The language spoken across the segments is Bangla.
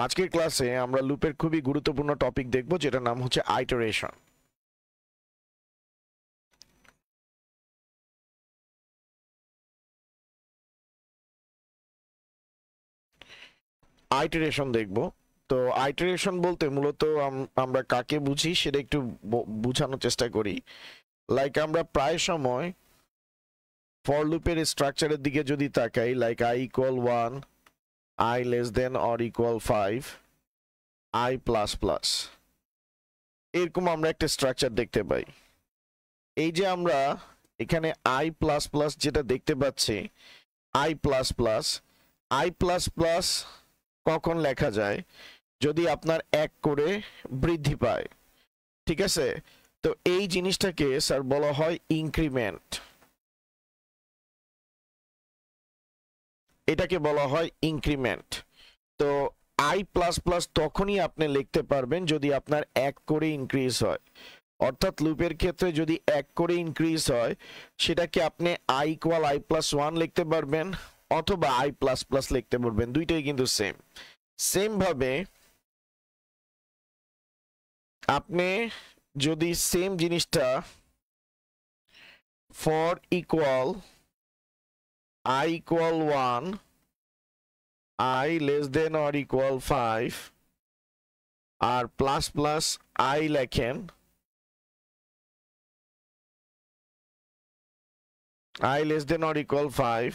আজকের ক্লাসে আমরা লুপের খুবই গুরুত্বপূর্ণ টপিক দেখব, যেটার নাম হচ্ছে আইটারেশন। আইটারেশন দেখব। তো আইটারেশন বলতে মূলত আমরা কাকে বুঝি সেটা একটু বোঝানোর চেষ্টা করি। লাইক আমরা প্রায় সময় ফর লুপের স্ট্রাকচারের দিকে যদি তাকাই, like I equal 1, I less than or equal 5, I plus plus, এরকম আমরা একটা স্ট্রাকচার দেখতে পাই। এই যে আমরা এখানে আই প্লাস প্লাস যেটা দেখতে পাচ্ছি, I plus plus, I plus plus কখন লেখা যায়? যদি আপনার এক করে বৃদ্ধি পায়, ঠিক আছে? তো এই জিনিসটাকে স্যার বলা হয় ইনক্রিমেন্ট, এটাকে বলা হয় ইনক্রিমেন্ট। তো আই প্লাস প্লাস তখনই আপনি লিখতে পারবেন যদি আপনার এক করে ইনক্রিজ হয়, অর্থাৎ লুপের ক্ষেত্রে যদি এক করে ইনক্রিজ হয় সেটাকে আপনি আই ইকুয়াল আই প্লাস 1 লিখতে পারবেন অথবা আই প্লাস প্লাস লিখতে পারবেন, দুইটাই কিন্তু সেম ভাবে আপনি যদি সেম জিনিসটা for equal I equal 1, I less than or equal 5 আর প্লাস প্লাস আই লেখেন, I less than or equal 5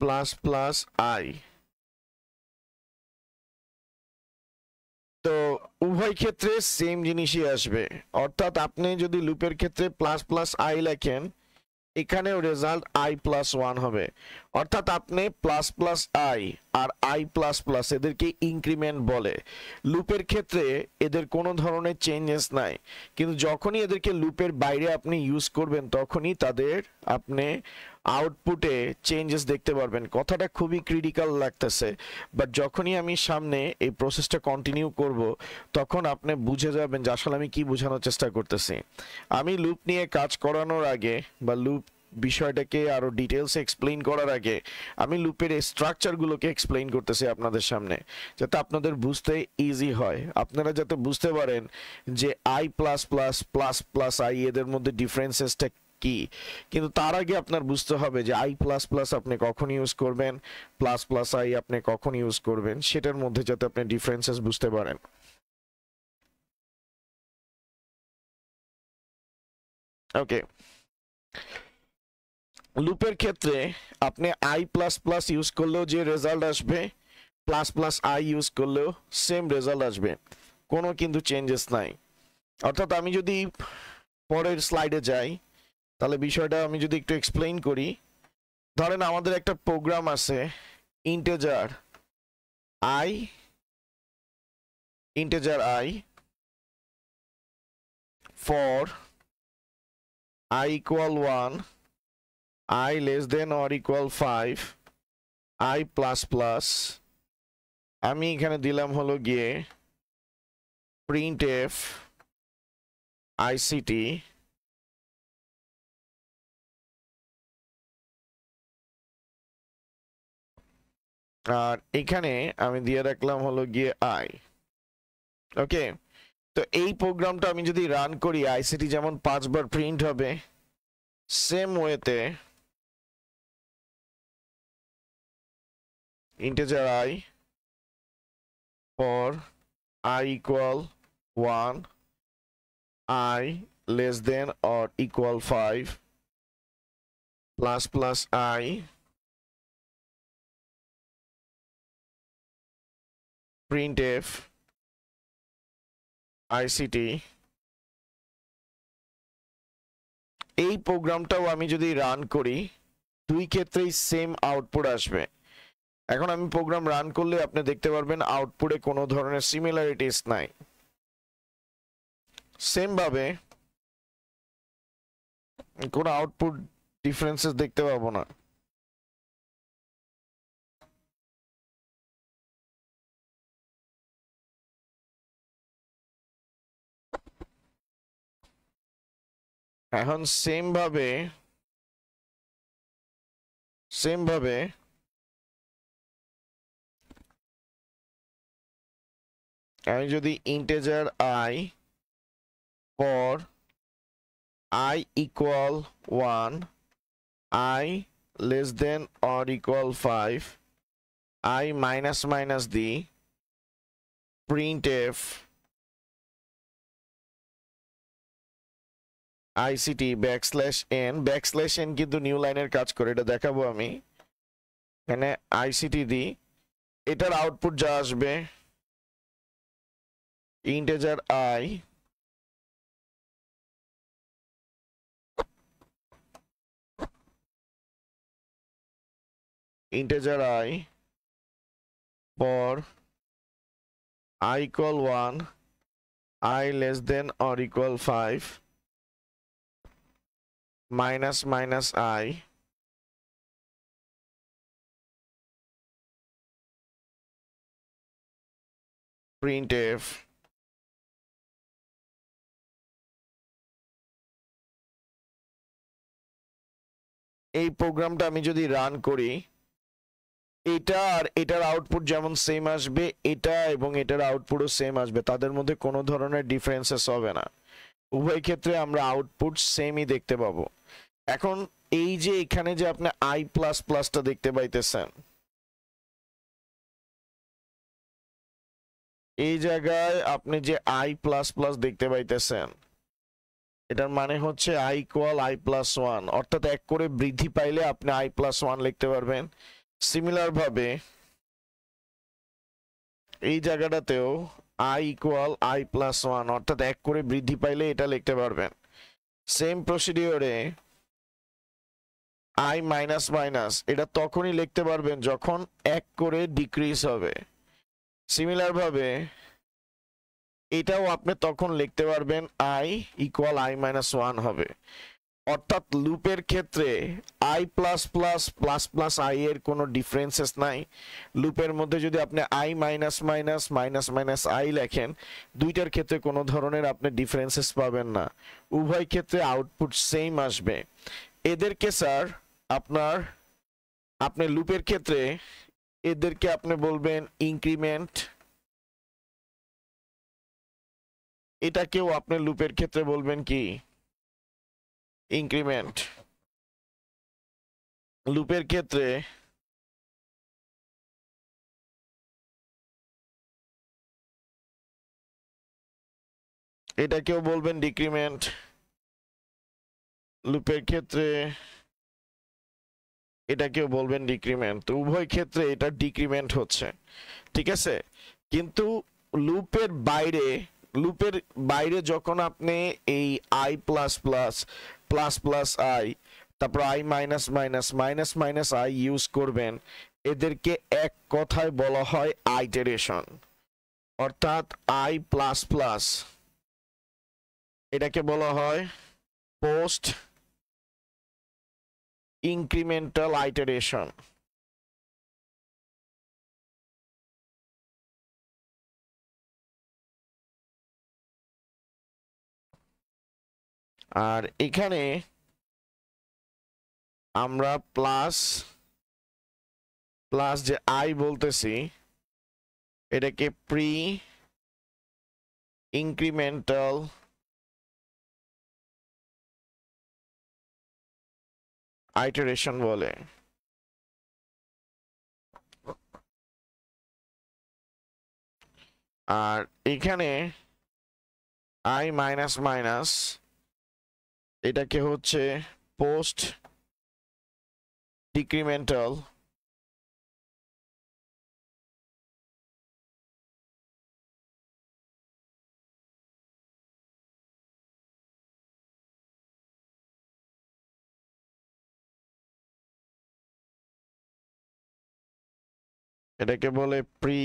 plus plus I, তো উভয় ক্ষেত্রে সেম জিনিসই আসবে। অর্থাৎ আপনি যদি লুপের ক্ষেত্রে প্লাস প্লাস আই লেখেন, এখানেও রেজাল্ট আই প্লাস 1 হবে। অর্থাৎ আপনি প্লাস প্লাস আই আর আই প্লাস প্লাস এদেরকে ইনক্রিমেন্ট বলে। লুপের ক্ষেত্রে এদের কোনো ধরনের চেঞ্জেস নাই, কিন্তু যখনই এদেরকে লুপের বাইরে আপনি ইউজ করবেন তখনই তাদের আপনি আউটপুটে চেঞ্জেস দেখতে পারবেন। কথাটা খুবই ক্রিটিক্যাল লাগতেছে, বাট যখনই আমি সামনে এই প্রসেসটা কন্টিনিউ করব তখন আপনি বুঝে যাবেন যে আসলে আমি কি বোঝানোর চেষ্টা করতেছি। আমি লুপ নিয়ে কাজ করানোর আগে বা লুপ বিষয়টাকে আরো ডিটেলস এক্সপ্লেইন করার আগে আমি লুপের এই স্ট্রাকচারগুলোকে এক্সপ্লেইন করতেছি আপনাদের সামনে, যাতে আপনাদের বুঝতে ইজি হয়, আপনারা যাতে বুঝতে পারেন যে I plus plus plus plus I এদের মধ্যে ডিফারেন্সেসটা কি। কিন্তু তার আগে আপনার বুঝতে হবে যে আই প্লাস প্লাস আপনি কখন ইউজ করবেন, প্লাস প্লাস আই আপনি কখন ইউজ করবেন, সেটার মধ্যে যাতে আপনি ডিফারেন্সেস বুঝতে পারেন। ওকে, লুপের ক্ষেত্রে আপনি আই প্লাস প্লাস ইউজ করলেও যে রেজাল্ট আসবে, প্লাস প্লাস আই ইউজ করলেও সেম রেজাল্ট আসবে, কোনো কিন্তু চেঞ্জেস নাই। অর্থাৎ আমি যদি পরের স্লাইডে যাই তাহলে বিষয়টা আমি যদি একটু এক্সপ্লেইন করি। ধরেন আমাদের একটা প্রোগ্রাম আছে integer I, integer I for I equal 1, I less than or equal 5, I plus plus, আমি এখানে দিলাম হলো গিয়ে printf ict, আর এখানে আমি দিয়ে রাখলাম হলো গিয়ে i। ওকে, তো এই প্রোগ্রামটা আমি যদি রান করি, আইসিটি যেমন 5 বার প্রিন্ট হবে, সেম ওয়েতে integer I for I equal 1, I less than or equal 5 plus plus I printf ict, এই প্রোগ্রামটাও আমি যদি রান করি দুই ক্ষেত্রেই সেম আউটপুট আসবে। এখন আমি প্রোগ্রাম রান করলে আপনি দেখতে পারবেন আউটপুটে কোনো ধরনের সিমিলারিটিস নাই, সেম ভাবে কোনো আউটপুট ডিফারেন্সেস দেখতে পাবো না। এখন সেম ভাবে আমি যদি integer I for I equal 1, I less than or equal 5, I minus minus the printf ICT backslash n কিন্তু নিউ লাইনের কাজ করে, এটা দেখাবো আমি। এখানে ICT দিই, এটার আউটপুট যা আসবে integer I for I equal 1, I less than or equal 5, minus minus I printf এই প্রোগ্রামটা আমি যদি রান করি, এটা আর এটার আউটপুট যেমন সেম আসবে, এটা এবং এটার আউটপুটও সেম আসবে, তাদের মধ্যে কোনো ধরনের ডিফারেন্সেস হবে না, উভয় ক্ষেত্রে আমরা আউটপুট সেমই দেখতে পাবো। এখন এই যে এখানে যে আপনি I প্লাস প্লাসটা দেখতে পাইতেছেন, এই জায়গায় আপনি যে I প্লাস প্লাস দেখতে পাইতেছেন, এটার মানে হচ্ছে I ইকুয়াল I প্লাস 1, অর্থাৎ এক করে বৃদ্ধি পাইলে আপনি I প্লাস 1 লিখতে পারবেন। সিমিলার ভাবে এই জায়গাটাতেও I ইকুয়াল I প্লাস 1, অর্থাৎ এক করে বৃদ্ধি পাইলে এটা লিখতে পারবেন। সেম প্রসিডিওরে I মাইনাস মাইনাস এটা তখনই লিখতে পারবেন যখন এক করে ডিক্রিজ হবে। সিমিলার ভাবে এটাও আপনি তখন লিখতে পারবেন I ইকুয়াল I মাইনাস 1 হবে। অর্থাৎ লুপের ক্ষেত্রে I plus plus plus plus I এর কোনো ডিফারেন্সেস নাই। লুপের মধ্যে যদি আপনি I minus minus minus minus I লেখেন, দুইটার ক্ষেত্রে কোনো ধরনের আপনি ডিফারেন্সেস পাবেন না, উভয় ক্ষেত্রে আউটপুট সেম আসবে। এদেরকে স্যার আপনি লুপের ক্ষেত্রে এদেরকে আপনি বলবেন ইনক্রিমেন্ট, এটাকেও আপনি লুপের ক্ষেত্রে বলবেন কি ইনক্রিমেন্ট। লুপের ক্ষেত্রে এটাকেও বলবেন ডিক্রিমেন্ট, লুপের ক্ষেত্রে এটাকেও বলবেন ডিক্রিমেন্ট। তো উভয় ক্ষেত্রে এটা ডিক্রিমেন্ট হচ্ছে, ঠিক আছে। কিন্তু লুপের বাইরে যখন আপনি এই I plus plus plus plus I তারপর I minus minus minus minus I use করবেন, এদেরকে এক কথায় বলা হয় আইটারেশন। অর্থাৎ I প্লাস প্লাস এটাকে বলা হয় পোস্ট ইনক্রিমেন্টাল আইটারেশন। আর এখানে আমরা প্লাস প্লাস যে I বলতেছি এটাকে প্রি ইনক্রিমেন্টাল আইটারেশন বলে। আর এখানে I মাইনাস মাইনাস এটাকে হচ্ছে পোস্ট ডিক্রিমেন্টাল এটাকে বলে প্রি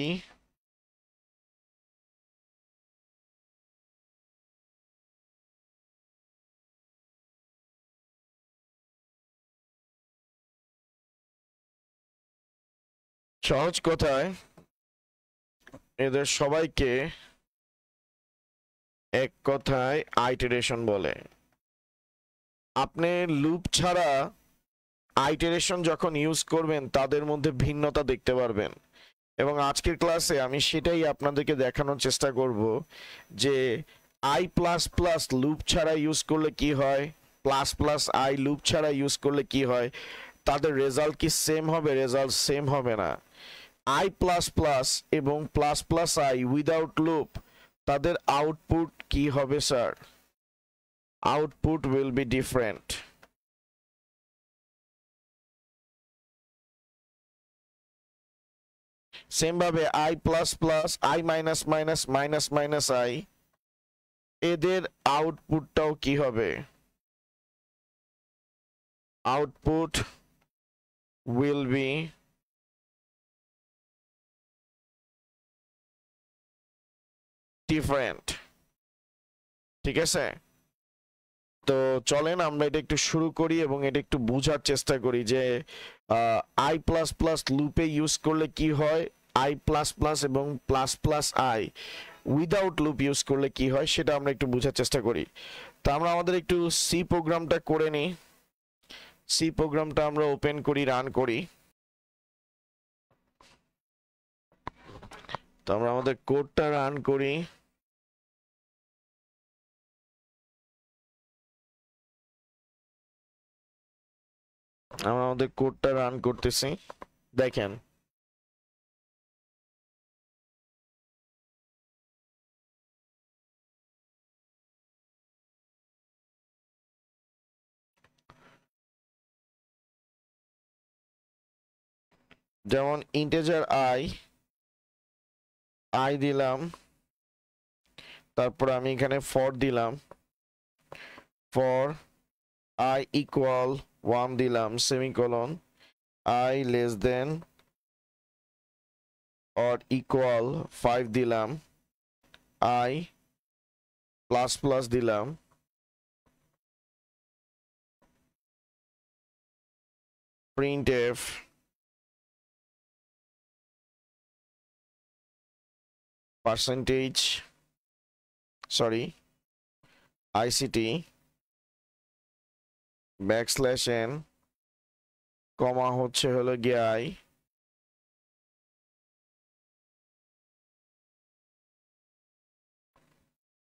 সহজ কথায় এদের সবাইকে এক কথায় আইটারেশন বলে। আপনি লুপ ছাড়া আইটারেশন যখন ইউজ করবেন তাদের মধ্যে ভিন্নতা দেখতে পারবেন। এবং আজকের ক্লাসে আমি সেটাই আপনাদেরকে দেখানোর চেষ্টা করব যে আই প্লাস প্লাস লুপ ছাড়া ইউজ করলে কি হয়, প্লাস প্লাস আই লুপ ছাড়া ইউজ করলে কি হয়, তাদের রেজাল্ট কি সেম হবে, রেজাল্ট সেম হবে না। আই প্লাস প্লাস এবং plus plus I without loop, তাদের আউটপুট কি হবে sir? Output will be different. Same ভাবে I plus plus I minus minus minus minus I, এদের আউটপুটটাও কি হবে? Output will be different. ঠিক আছে, তো চলেন আমরা এটা একটু শুরু করি এবং এটা একটু বোঝার চেষ্টা করি যে আই প্লাস প্লাস লুপে ইউজ করলে কি হয়, আই প্লাস প্লাস এবং plus plus I without loop use করলে কি হয়, সেটা আমরা একটু বোঝার চেষ্টা করি। তো আমরা আমাদের একটু সি প্রোগ্রামটা করে নিই। সি প্রোগ্রামটা আমরা ওপেন করি, রান করি। তো আমরা আমাদের কোডটা রান করি। আমরা আমাদের কোডটা রান করতেছি, দেখেন যেমন ইন্টিজার আই দিলাম, তারপর আমি এখানে ফর দিলাম, ফর আই ইকুয়াল 1 দিলাম, semicolon I less than or equal 5 দিলাম, আই প্লাস প্লাস দিলাম, printf percentage sorry ICT backslash n কমা হচ্ছে হলো গিয়ে i,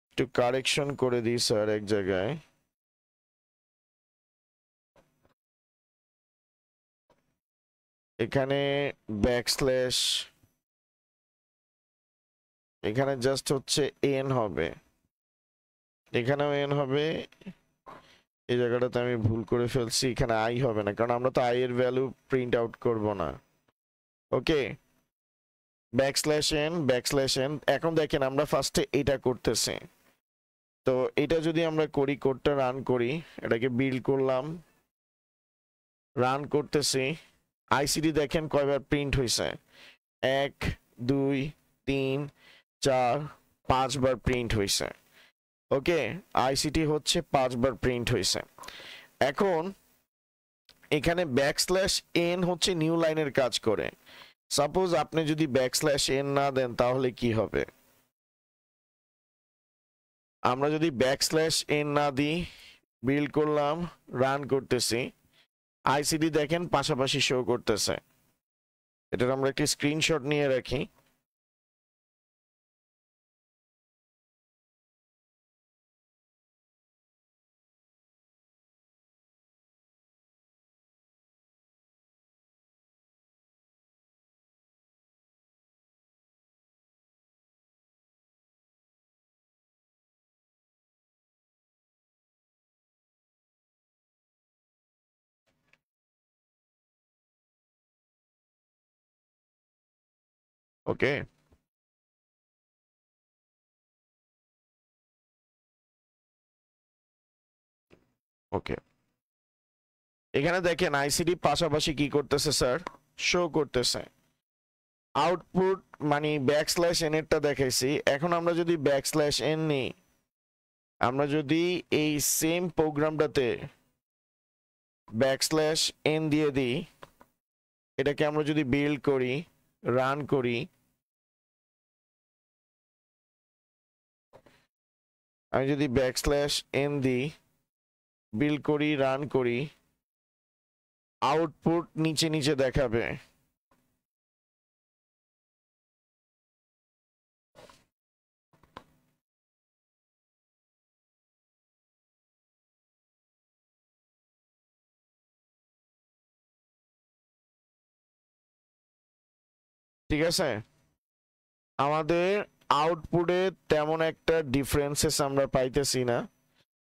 একটু কারেকশন করে দিই স্যার এক জায়গায়। এখানে ব্যাকস্ল্যাশ, এখানে জাস্ট হচ্ছে n হবে, এখানেও n হবে, এই জায়গাটাতে আমি ভুল করে ফেলছি, এখানে আই হবে না কারণ আমরা তো আই এর ভ্যালু প্রিন্ট আউট করব না। ওকে, ব্যাকস্ল্যাশ n। এখন দেখেন আমরা ফার্স্টে এটা করতেছি, তো এটা যদি আমরা করি, কোডটা রান করি, এটাকে বিল্ড করলাম, রান করতেছি, আইসিডি দেখেন কয়বার প্রিন্ট হয়েছে, 1 2 3 4 5 বার প্রিন্ট হয়েছে। ওকে, আইসিটি হচ্ছে 5 বার প্রিন্ট হয়েছে। এখন এখানে ব্যাকস্ল্যাশ n হচ্ছে নিউ লাইনের কাজ করে। সাপোজ আপনি যদি ব্যাকস্ল্যাশ n না দেন তাহলে কি হবে? আমরা যদি ব্যাকস্ল্যাশ n না দিই, বিল্ড করলাম, রান করতেছি, আইসিডি দেখেন পাশাপাশি শো করতেছে। এটার আমরা একটি স্ক্রিনশট নিয়ে রাখি। ওকে, ওকে, এখানে দেখেন আইসিডি পাশাপাশি কি করতেছে স্যার, শো করতেছে। আউটপুট মানে ব্যাকস্ল্যাশ n এরটা দেখাইছি। এখন আমরা যদি ব্যাকস্ল্যাশ n নিই, আমরা যদি এই সেম প্রোগ্রামটাতে ব্যাকস্ল্যাশ n দিয়ে দিই, এটাকে আমরা যদি বিল্ড করি, রান করি, আমি যদি ব্যাকস্ল্যাশ n দিই, বিল্ড করি, রান করি, আউটপুট নিচে নিচে দেখাবে। ঠিক আছে, আমাদের আউটপুটে তেমন একটা ডিফারেন্সেস আমরা পাইতেছি না,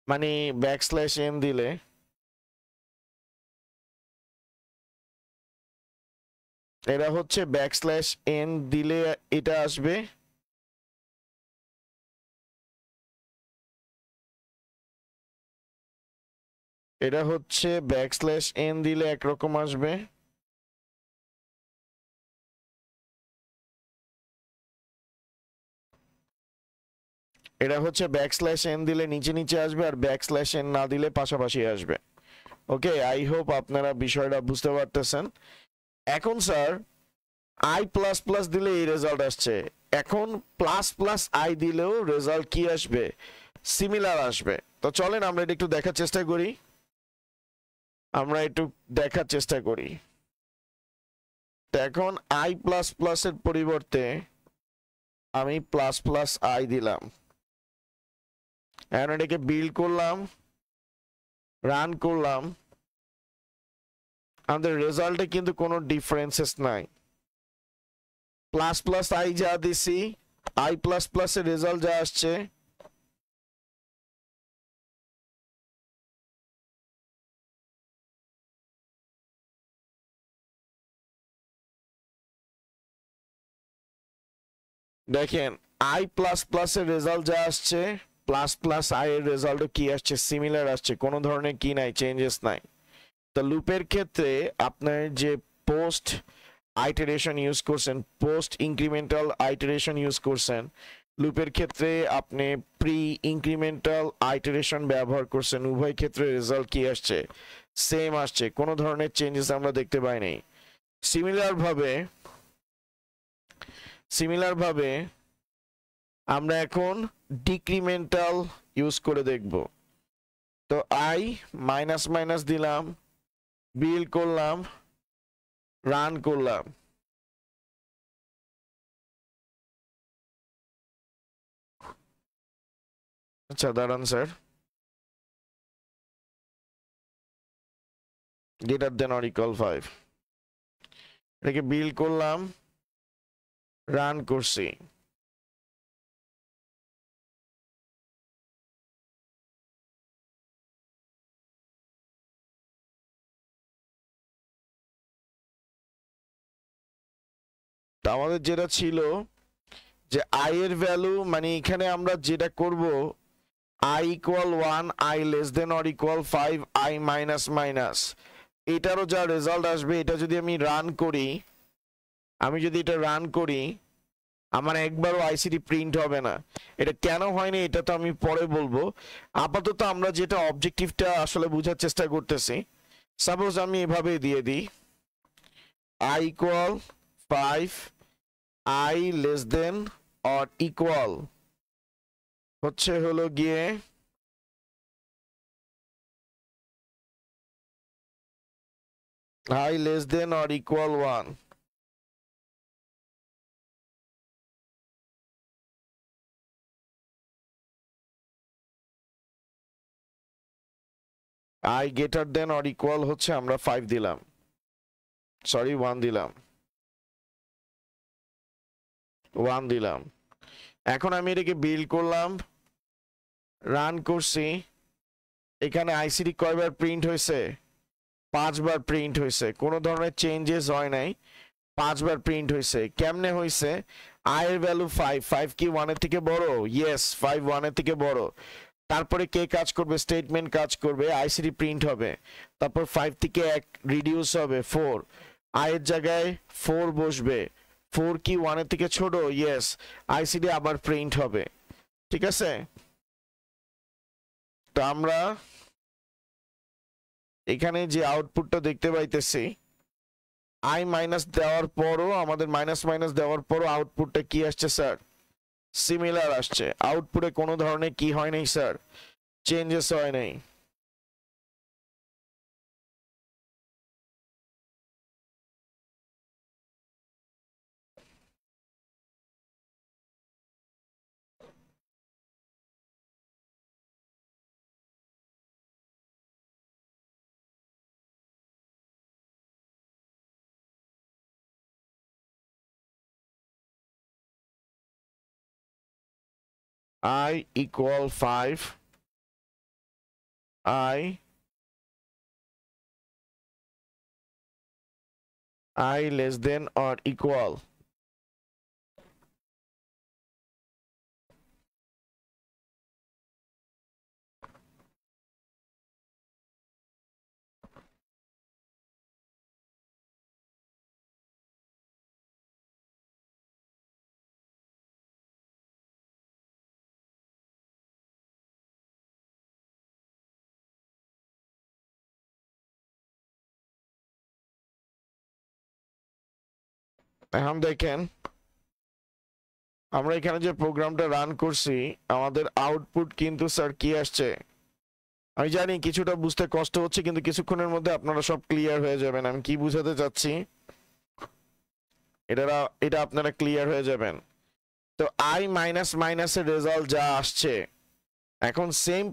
মানে ব্যাকস্ল্যাশ এন দিলে এটা হচ্ছে ব্যাকস্ল্যাশ এন দিলে এটা আসবে, এটা হচ্ছে ব্যাকস্ল্যাশ এন দিলে একরকম আসবে, এটা হচ্ছে ব্যাকস্ল্যাশ এন দিলে নিচে নিচে আসবে, আর ব্যাকস্ল্যাশ এন না দিলে পাশাপাশি আসবে। ওকে, আই হোপ আপনারা বিষয়টা বুঝতে পারতেছেন। এখন স্যার আই প্লাস প্লাস দিলে এই রেজাল্ট আসছে, এখন প্লাস প্লাস আই দিলেও রেজাল্ট কি আসবে, সিমিলার আসবে। তো চলেন আমরা এটা একটু দেখার চেষ্টা করি, আমরা একটু দেখার চেষ্টা করি। তো এখন আই প্লাস প্লাস এর পরিবর্তে আমি প্লাস প্লাস আই দিলাম, এখন এটাকে বিল্ড করলাম, রান করলাম, আমাদের রেজাল্টে কিন্তু কোনো ডিফারেন্সেস নাই। প্লাস প্লাস আই যা দিছি, আই প্লাস প্লাস এর রেজাল্ট যা আসছে, দেখেন আই প্লাস প্লাস এর রেজাল্ট যা আসছে, প্লাস প্লাস আই এর রেজাল্ট কি আসছে, সিমিলার আসছে, কোনো ধরনের কি নাই, চেঞ্জেস নাই। তো লুপের ক্ষেত্রে আপনার যে পোস্ট আইটারেশন ইউজ করছেন, পোস্ট ইনক্রিমেন্টাল আইটারেশন ইউজ করছেন, লুপের ক্ষেত্রে আপনি প্রি ইনক্রিমেন্টাল আইটারেশন ব্যবহার করছেন, উভয় ক্ষেত্রে রেজাল্ট কি আসছে, সেম আসছে, কোনো ধরনের চেঞ্জেস আমরা দেখতে পাইনি। সিমিলার ভাবে আমরা এখন ডিক্রিমেন্টাল ইউজ করে দেখব। তো আই মাইনাস মাইনাস দিলাম, বিল করলাম, রান করলাম, আচ্ছা দাঁড়ান sir, greater than or equal 5, এটাকে বিল করলাম, রান করছি, তা আমাদের যেটা ছিল যে আই এর ভ্যালু, মানে এখানে আমরা যেটা করব, I equal 1, I less than or equal 5, I minus minus, এটারও যা রেজাল্ট আসবে, এটা যদি আমি রান করি, আমি যদি এটা রান করি, আমার একবারও আইসিটি প্রিন্ট হবে না। এটা কেন হয়নি এটা তো আমি পরে বলবো, আপাতত আমরা যেটা অবজেক্টিভটা আসলে বোঝার চেষ্টা করতেছি, সাপোজ আমি এভাবে দিয়ে দিই, I equal 5, I less than or equal হচ্ছে হলো গিয়ে I less than or equal 1, I greater than or equal হচ্ছে আমরা 5 দিলাম, সরি 1 দিলাম, 1 দিলাম। এখন আমি এটাকে বিল্ড করলাম, রান করছি, এখানে আইসিডি কয়বার প্রিন্ট হয়েছে, 5 বার প্রিন্ট হয়েছে, কোনো ধরনের চেঞ্জেস হয় নাই, 5 বার প্রিন্ট হয়েছে। কেমনে হয়েছে, আই এর ভ্যালু 5, 5 কি 1 এর থেকে বড়, ইয়েস 5 1 এর থেকে বড়, তারপরে কে কাজ করবে, স্টেটমেন্ট কাজ করবে, আইসিডি প্রিন্ট হবে, তারপর 5 থেকে 1 রিডিউস হবে 4, আই এর জায়গায় 4 বসবে, 4 কি 1 এর থেকে ছোট, ইয়েস, আইসিডি আবার প্রিন্ট হবে। ঠিক আছে, তো আমরা এখানে যে আউটপুটটা দেখতে পাইতেছি, আই মাইনাস দেওয়ার পরও, আমাদের মাইনাস মাইনাস দেওয়ার পরও আউটপুটটা কি আসছে স্যার, সিমিলার আসছে, আউটপুটে কোনো ধরনের কি হয় নাই স্যার, চেঞ্জেস হয় নাই। I equal 5, I less than or equal এখন দেখেন আমরা এখানে যে প্রোগ্রামটা রান করছি আমাদের আউটপুট কিন্তু স্যার কি আসছে আমি জানি কিছুটা বুঝতে কষ্ট হচ্ছে কিন্তু কিছুক্ষণের মধ্যে আপনারা সব ক্লিয়ার হয়ে যাবেন আমি কি বুঝাতে চাচ্ছি এটা আপনারা ক্লিয়ার হয়ে যাবেন তো I মাইনাস মাইনাসের রেজাল্ট যা আসছে এখন সেম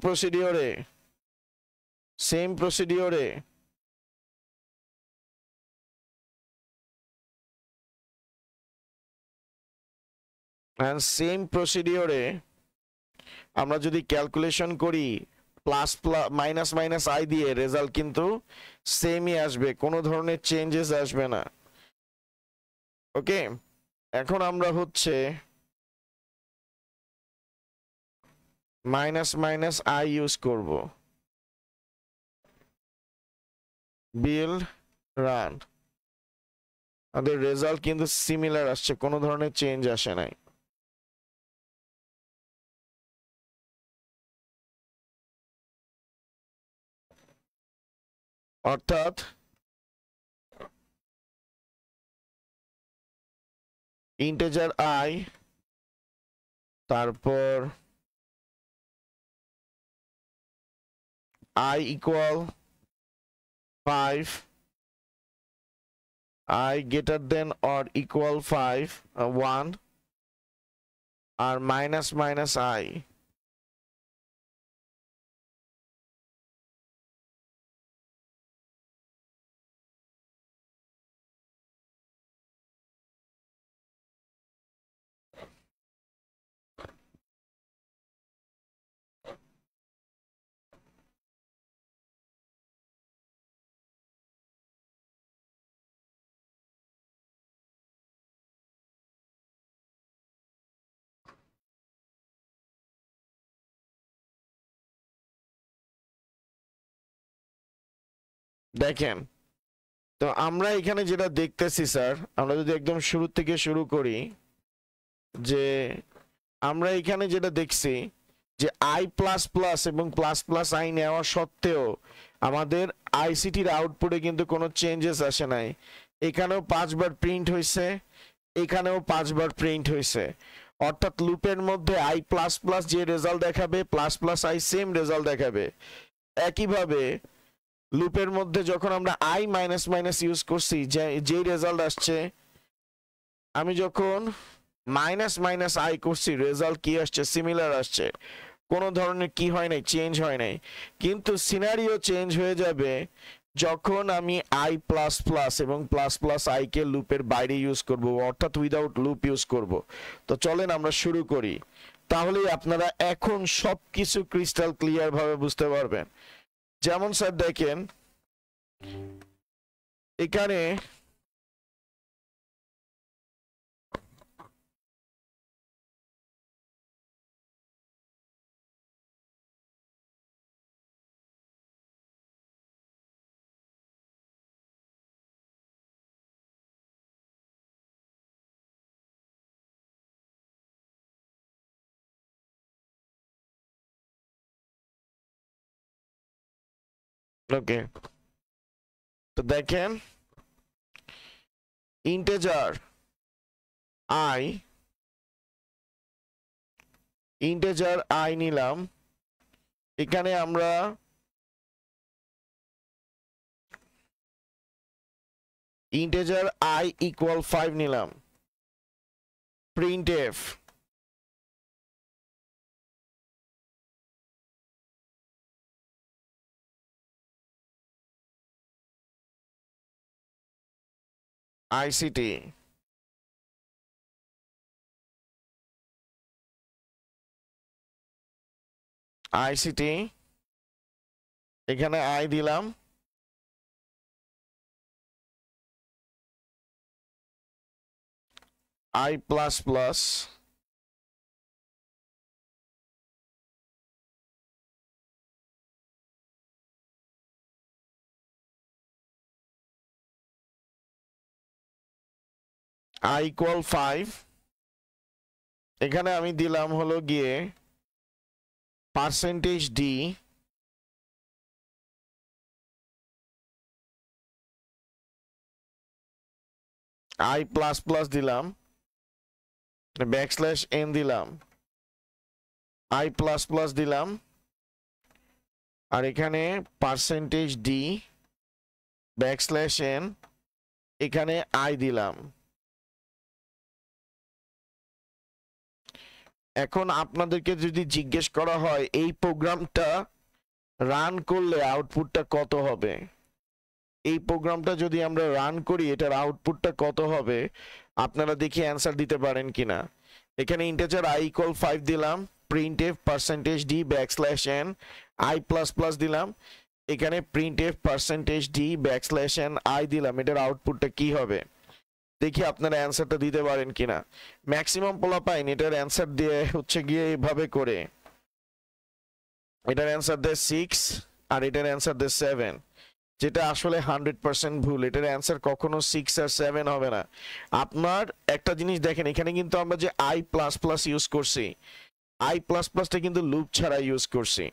প্রসিডিওরে আমরা যদি ক্যালকুলেশন করি plus plus minus minus I দিয়ে রেজাল্ট কিন্তু সেমই আসবে কোনো ধরনের চেঞ্জেস আসবে না ওকে এখন আমরা হচ্ছে মাইনাস মাইনাস আই ইউজ করব বিল্ড রান আমাদের রেজাল্ট কিন্তু সিমিলার আসছে কোনো ধরনের চেঞ্জ আসে নাই অর্থাৎ ইন্টিজার আই তারপর I equal 5 I greater than or equal 5 1 আর মাইনাস মাইনাস I দেখেন তো আমরা এখানে যেটা দেখতেছি স্যার আমরা যদি একদম শুরু থেকে শুরু করি যে আমরা এখানে যেটা দেখছি যে I প্লাস প্লাস এবং প্লাস প্লাস আই নেওয়া সত্ত্বেও আমাদের আইসিটির আউটপুটে কিন্তু কোনো চেঞ্জেস আসে নাই এখানেও 5 বার প্রিন্ট হয়েছে এখানেও 5 বার প্রিন্ট হয়েছে অর্থাৎ লুপের মধ্যে I প্লাস প্লাস যে রেজাল্ট দেখাবে plus plus I same result দেখাবে একইভাবে লুপের মধ্যে যখন আমরা I মাইনাস মাইনাস ইউজ করছি যে রেজাল্ট আসছে আমি যখন মাইনাস মাইনাস আই করছি রেজাল্ট কি আসছে সিমিলার আসছে কোনো ধরনের কি হয় নাই চেঞ্জ হয় নাই কিন্তু সিনারিও চেঞ্জ হয়ে যাবে যখন আমি I প্লাস প্লাস এবং প্লাস প্লাস আই কে লুপের বাইরে ইউজ করব অর্থাৎ উইদাউট লুপ ইউজ করব তো চলেন আমরা শুরু করি তাহলেই আপনারা এখন সবকিছু ক্রিস্টাল ক্লিয়ার ভাবে বুঝতে পারবেন যেমন স্যার দেখেন এখানে ওকে তো দেখেন ইন্টিজার আই নিলাম এখানে আমরা ইন্টিজার I ইকুয়াল 5 নিলাম প্রিন্টএফ আইসিটি আইসিটি, এখানে আই দিলাম, I plus plus, I equal 5, এখানে আমি দিলাম হলো গিয়ে percentage D, I plus plus দিলাম, ব্যাকস্ল্যাশ এন দিলাম, আই প্লাস প্লাস দিলাম, আর এখানে পার্সেন্টেজ ডি ব্যাকস্ল্যাশ এন, এখানে আই দিলাম। এখন আপনাদেরকে যদি জিজ্ঞেস করা হয় এই প্রোগ্রামটা রান করলে আউটপুটটা কত হবে, এই প্রোগ্রামটা যদি আমরা রান করি এটার আউটপুটটা কত হবে, আপনারা দেখি অ্যান্সার দিতে পারেন কিনা। এখানে ইন্টিজার আই ইকুয়াল 5 দিলাম, printf percentage D backslash N, I plus plus দিলাম, এখানে printf percentage D backslash N I দিলাম, এটার আউটপুটটা কি হবে দেখি আপনারা অ্যান্সারটা দিতে পারেন কিনা। ম্যাক্সিমাম পোলাপাইন এটার অ্যান্সার দিয়ে হচ্ছে গিয়ে এইভাবে করে, এটার অ্যান্সার দেয় 6 আর এটার অ্যান্সার দেয় 7, যেটা আসলে 100% ভুল। এটার অ্যান্সার কখনো 6 আর 7 হবে না। আপনার একটা জিনিস দেখেন, এখানে কিন্তু আমরা যে আই প্লাস প্লাস ইউজ করছি, আই প্লাস প্লাসটা কিন্তু লুপ ছাড়া ইউজ করছি।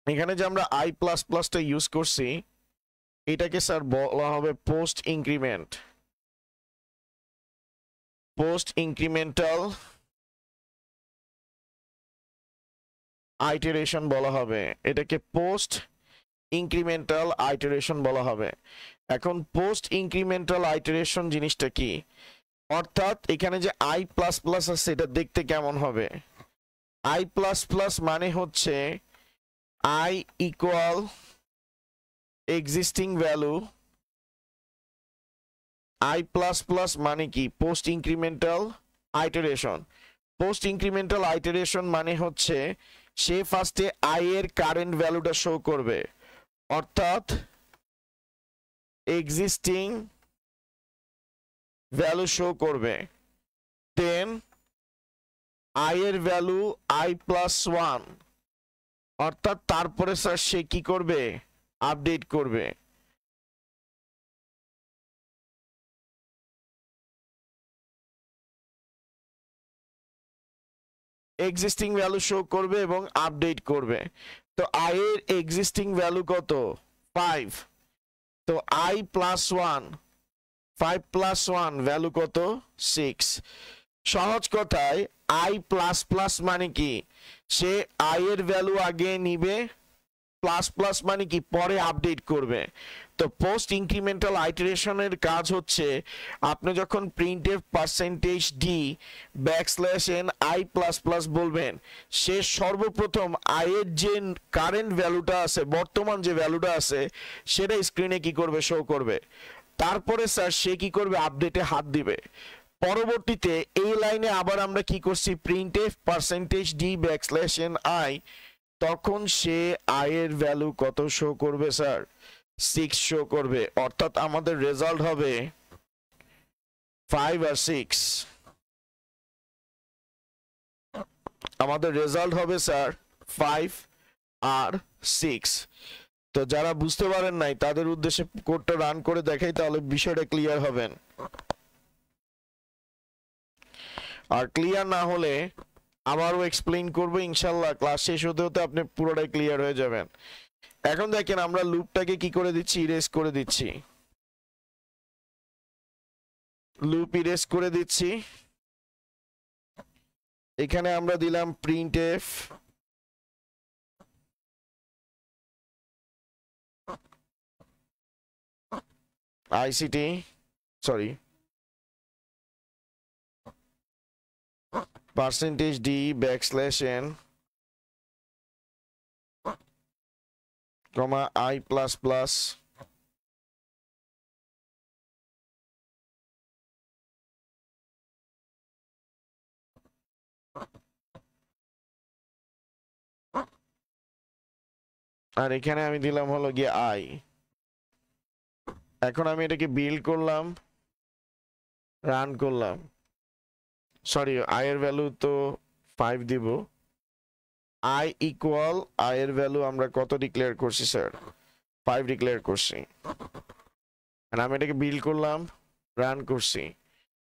এখানে যে আমরা আই প্লাস প্লাসটা ইউজ করছি এটাকে স্যার বলা হবে post increment, post incremental iteration বলা হবে, এটাকে পোস্ট ইনক্রিমেন্টাল আইটারেশন বলা হবে। এখন পোস্ট ইনক্রিমেন্টাল আইটারেশন জিনিসটা কি, অর্থাৎ এখানে যে আই প্লাস প্লাস আছে এটা দেখতে কেমন হবে, আই প্লাস প্লাস মানে হচ্ছে I equal existing value, I plus plus মানে কি post incremental iteration. Post incremental iteration মানে হচ্ছে সে ফার্স্টে আই এর কারেন্ট ভ্যালুটা শো করবে, অর্থাৎ এক্সিস্টিং ভ্যালু শো করবে, দেন আই এর ভ্যালু আই প্লাস 1, অর্থাৎ তারপরে স্যার সে কি করবে আপডেট করবে। এক্সিস্টিং ভ্যালু শো করবে এবং আপডেট করবে। তো আই এর এক্সিস্টিং ভ্যালু কত 5, তো আই প্লাস 1, 5 প্লাস 1 ভ্যালু কত 6। সহজ কথায় আই প্লাস প্লাস মানে কি সে আই এর ভ্যালু আগে নিবে, প্লাস প্লাস মানে কি পরে আপডেট করবে। তো পোস্ট ইনক্রিমেন্টাল আইটারেশনের কাজ হচ্ছে আপনি যখন printf percentage D backslash N I plus plus বলবেন, সে সর্বপ্রথম আই এর যে কারেন্ট ভ্যালুটা আছে, বর্তমান যে ভ্যালুটা আছে সেটা স্ক্রিনে কি করবে শো করবে, তারপরে স্যার সে কি করবে আপডেটে হাত দিবে। পরবর্তীতে এই লাইনে আবার আমরা কি করছি printf percentage D backslash N I, তখন সে আই এর ভ্যালু কত শো করবে স্যার 6 শো করবে, অর্থাৎ আমাদের রেজাল্ট হবে 5 আর 6, আমাদের রেজাল্ট হবে স্যার 5 আর 6। তো যারা বুঝতে পারেন নাই তাদের উদ্দেশ্যে কোডটা রান করে দেখাই, তাহলে বিষয়টা ক্লিয়ার হবেন। আর ক্লিয়ার না হলে আবারও এক্সপ্লেইন করবো ইনশাল্লাহ, ক্লাস শেষ হতে হতে আপনি পুরোটাই ক্লিয়ার হয়ে যাবেন। এখন দেখেন আমরা লুপটাকে কি করে দিচ্ছি ইরেজ করে দিচ্ছি, লুপ ইরেজ করে দিচ্ছি। এখানে আমরা দিলাম printf ICT, sorry percentage D backslash N comma I plus plus আর এখানে আমি দিলাম হলো গিয়ে আই। এখন আমি এটাকে বিল্ড করলাম, রান করলাম। সরি, আই এর ভ্যালু তো 5 দিব। আই ইকুয়াল, আই এর ভ্যালু আমরা কত ডিক্লেয়ার করছি স্যার? 5 ডিক্লেয়ার করছি। আর আমি এটাকে বিল্ড করলাম, রান করছি।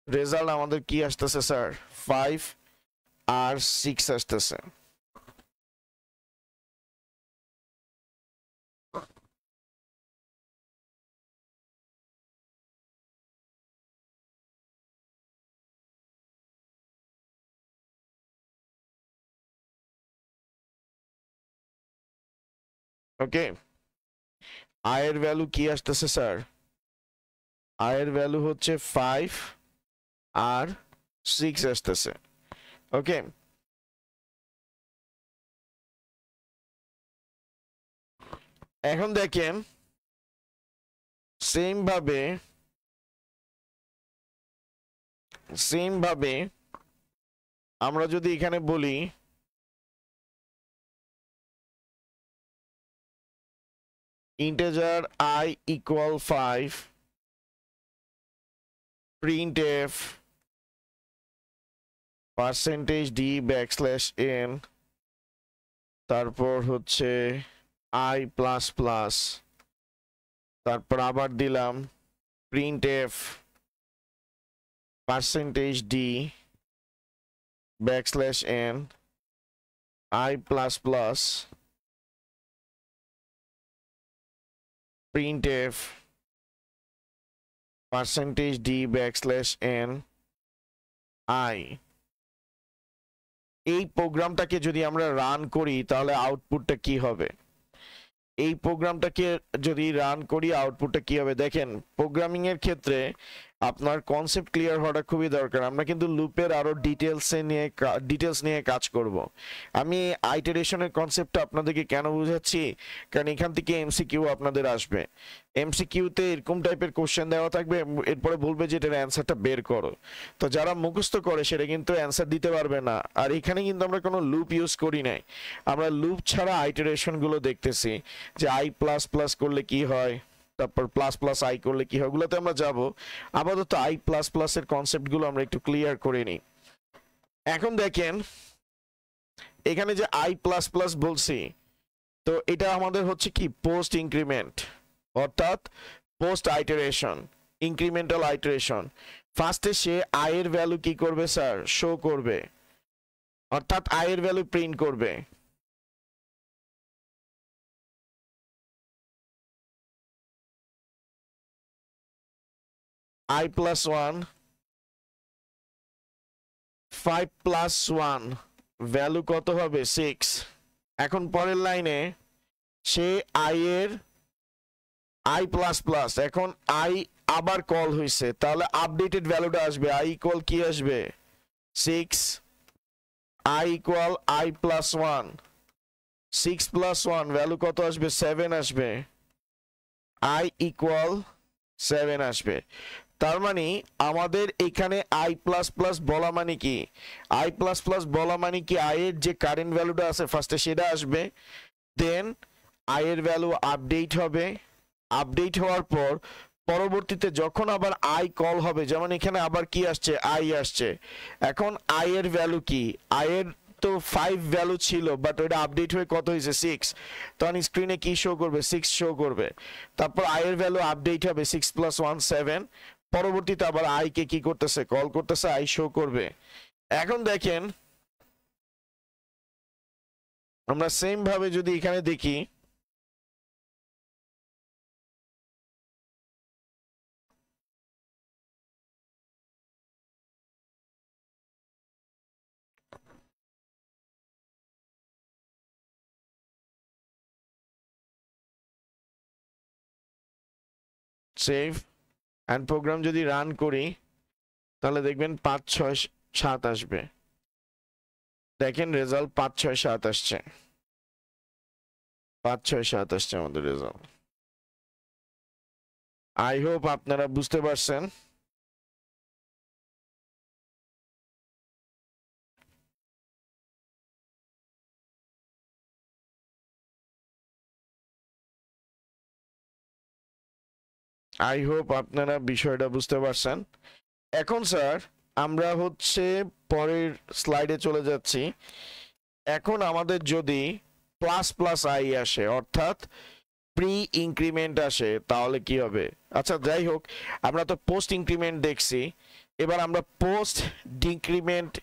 রেজাল্ট আমাদের কি আসতেছে স্যার? 5 আর 6 আসতেছে। ওকে, আয়ের ভ্যালু কি আসতেছে স্যার? আয়ের ভ্যালু হচ্ছে 5 আর 6 আসতেছে। ওকে, এখন দেখেন সেম ভাবে আমরা যদি এখানে বলি integer I equal 5, printf %d \n, তারপর হচ্ছে I প্লাস প্লাস, তারপর আবার দিলাম printf %d \n, I plus plus, printf %d \n I। এই প্রোগ্রামটাকে যদি আমরা রান করি তাহলে আউটপুটটা কি হবে? এই প্রোগ্রামটাকে যদি রান করি আউটপুটটা কি হবে দেখেন। প্রোগ্রামিং এর ক্ষেত্রে আপনার কনসেপ্ট ক্লিয়ার হওয়াটা খুবই দরকার। আমরা কিন্তু লুপের আরো ডিটেলস নিয়ে কাজ করব। আমি আইটারেশনের কনসেপ্টটা আপনাদেরকে কেন বুঝাচ্ছি, কারণ এখান থেকে এমসিকিউ আপনাদের আসবে। এমসিকিউতে এরকম টাইপের কোশ্চেন দেওয়া থাকবে, এরপরে বলবে যে এটার অ্যান্সারটা বের করো। তো যারা মুখস্থ করে সেটা কিন্তু অ্যান্সার দিতে পারবে না। আর এখানে কিন্তু আমরা কোনো লুপ ইউজ করি নাই, আমরা লুপ ছাড়া আইটারেশন গুলো দেখতেছি যে আই প্লাস প্লাস করলে কি হয়, তারপর প্লাস প্লাস আই করলে কি হয়, ওগুলোতে আমরা যাব। আপাতত আই প্লাস প্লাস এর কনসেপ্ট গুলো আমরা একটু ক্লিয়ার করে নিই। এখন দেখেন এখানে যে আই প্লাস প্লাস বলছি, তো এটা আমাদের হচ্ছে কি পোস্ট ইনক্রিমেন্ট, অর্থাৎ পোস্ট আইটারেশন, ইনক্রিমেন্টাল আইটারেশন। ফার্স্টে সে আই এর ভ্যালু কি করবে স্যার? শো করবে, অর্থাৎ আই এর ভ্যালু প্রিন্ট করবে। I plus 1, 5 plus 1, ভ্যালু কত হবে? 6। এখন পরের লাইনে সে আই এর আই প্লাস প্লাস, এখন আই আবার কল হয়েছে, তাহলে আপডেটেড ভ্যালুটা আসবে আই ইকুয়াল কি আসবে? 6। I equal I plus 1, 6 plus 1 value কত আসবে? 7 আসবে। আই ইকুয়াল 7 আসবে। তার মানে আমাদের এখানে আই প্লাস প্লাস বলা মানে কি? আই প্লাস প্লাস বলা মানে কি আই এর যে কারেন্ট ভ্যালুটা আছে ফার্স্টে সেটা আসবে, দেন আই এর ভ্যালু আপডেট হবে। আপডেট হওয়ার পর পরবর্তীতে যখন আবার আই কল হবে, যেমন এখানে আবার কি আসছে? আই আসছে। এখন আই এর ভ্যালু কি? আই এর তো 5 ভ্যালু ছিল, বাট ওটা আপডেট হয়ে কত হয়েছে? 6। তখন স্ক্রিনে কি শো করবে? 6 শো করবে। তারপর আই এর ভ্যালু আপডেট হবে 6 প্লাস 1 7। পরবর্তীতে আবার আই কে কি করতেছে? কল করতেছে, আই শো করবে। এখন দেখেন আমরা সেম ভাবে যদি এখানে দেখি, সেভ অ্যান্ড প্রোগ্রাম যদি রান করি তাহলে দেখবেন 5 6 7 আসবে। দেখেন রেজাল্ট 5 6 7 আসছে, 5 6 7 আসছে আমাদের রেজাল্ট। আই হোপ আপনারা বুঝতে পারছেন। আই হোপ আপনারা বিষয়টা বুঝতে পারছেন। এখন স্যার আমরা হচ্ছে পরের স্লাইডে চলে যাচ্ছি। এখন আমাদের যদি প্লাস প্লাস আই আসে অর্থাৎ প্রি ইনক্রিমেন্ট আসে তাহলে কি হবে? আচ্ছা যাই হোক, আমরা তো পোস্ট ইনক্রিমেন্ট দেখছি, এবার আমরা পোস্ট ডিক্রিমেন্ট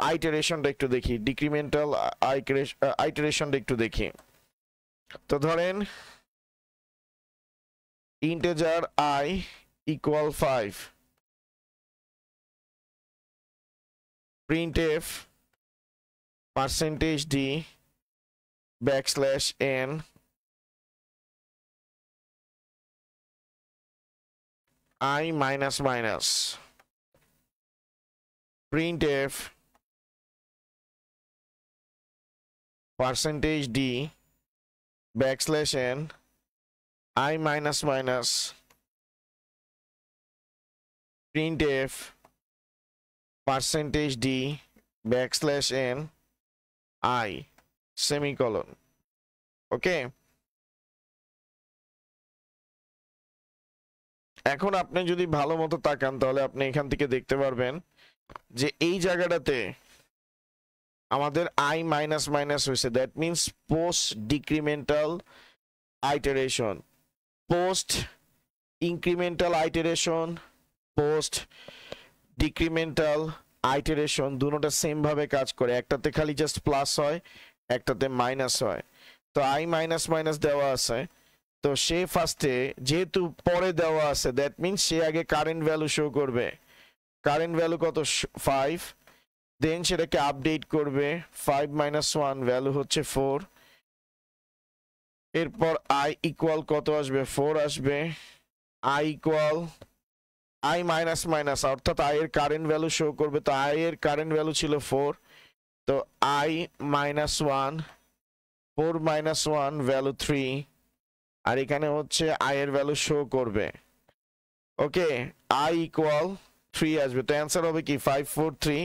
আইটারেশনটা একটু দেখি, ডিক্রিমেন্টাল আইটারেশনটা একটু দেখি। তো ধরেন integer I equal 5, printf %d \n I minus minus printf %d \n I minus minus printf %d \n I semicolon. ওকে, এখন আপনি যদি ভালো মতো তাকান তাহলে আপনি এখান থেকে দেখতে পারবেন যে এই জায়গাটাতে আমাদের I মাইনাস মাইনাস হয়েছে, that means post decremental iteration, post incremental iteration, post decremental iteration দুটোটা সেম ভাবে কাজ করে, একটাতে খালি জাস্ট প্লাস হয়, একটাতে মাইনাস হয়। তো I মাইনাস মাইনাস দেওয়া আছে, তো সে ফার্স্টে যেহেতু পরে দেওয়া আছে দ্যাট মিনস সে আগে কারেন্ট ভ্যালু শো করবে। কারেন্ট ভ্যালু কত? 5, দেন সেটাকে আপডেট করবে, 5 মাইনাস 1 ভ্যালু হচ্ছে 4, এরপর I ইকুয়াল কত আসবে? 4 আসবে। I equal I minus minus অর্থাৎ I এর কারেন্ট ভ্যালু শো করবে, তো I এর কারেন্ট ভ্যালু ছিল 4, তো I মাইনাস 1, 4 মাইনাস 1 ভ্যালু 3, আর এখানে হচ্ছে I এর ভ্যালু শো করবে। ওকে, I ইকুয়াল 3 আসবে, তো অ্যান্সার হবে কি 5 4 3।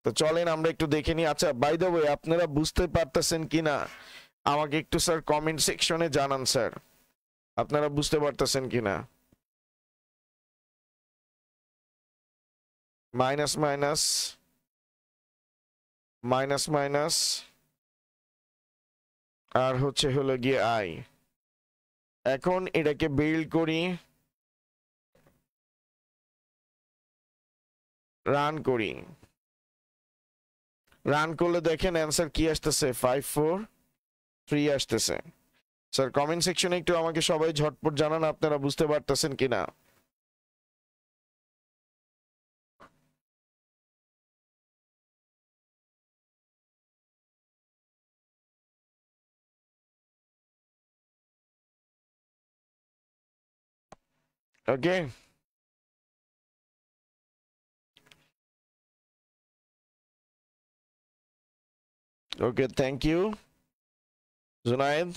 তো চলেন আমরা একটু দেখে নিই। আচ্ছা বাই দ্য ওয়ে আপনারা বুঝতে পারতেছেন কিনা আমাকে একটু স্যার কমেন্ট সেকশনে জানান স্যার, আপনারা বুঝতে পারতেছেন কিনা। মাইনাস মাইনাস মাইনাস মাইনাস আর হচ্ছে হলো গিয়ে I। এখন এটাকে বিল্ড করি, রান করি, রান করলে দেখেন অ্যান্সার কি আসতেছে? 5 4 3 আসতেছে। স্যার কমেন্ট সেকশনে একটু আমাকে সবাই ঝটপট জানান আপনারা বুঝতে পারতেছেন কিনা। ওকে, ওকে থ্যাংক ইউ জুনায়েদ।